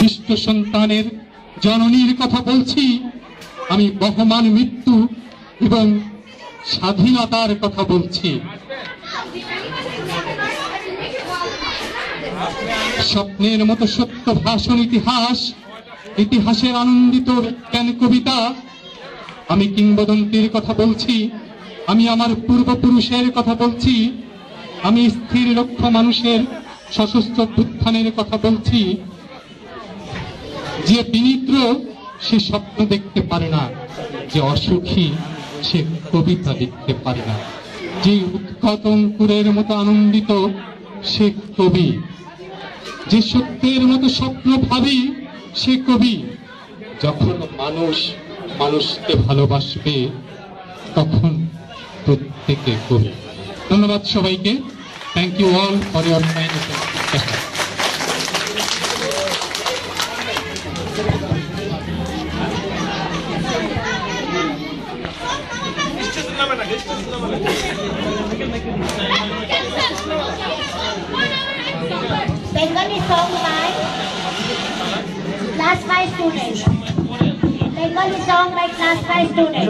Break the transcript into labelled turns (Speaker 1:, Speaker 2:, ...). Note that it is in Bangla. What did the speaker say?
Speaker 1: ভূমিষ্ঠ সন্তানের জননীর কথা বলছি, আমি বহমান মৃত্যু এবং স্বাধীনতার কথা বলছি। স্বপ্নের মতো সত্য ভাষণ ইতিহাস, ইতিহাসের আনন্দিত বিজ্ঞান কবিতা, আমি কিংবদন্তির কথা বলছি, আমি আমার পূর্বপুরুষের কথা বলছি, আমি স্থির লক্ষ্য মানুষের সশস্ত্র উত্থানের কথা বলছি। যে বিনিদ্র সে স্বপ্ন দেখতে পারে না, যে অসুখী সে কবিতা লিখতে পারে না, যে উৎকট অঙ্কুরের মতো আনন্দিত সে কবি, যে সত্যের মতো স্বপ্ন ভাবি সে কবি। যখন মানুষ মানুষকে ভালোবাসবে তখন প্রত্যেকে কবি। ধন্যবাদ সবাইকে। Thank you all for your kind attention.
Speaker 2: Bengali song by class 5 students. Bengali song by class 5 students.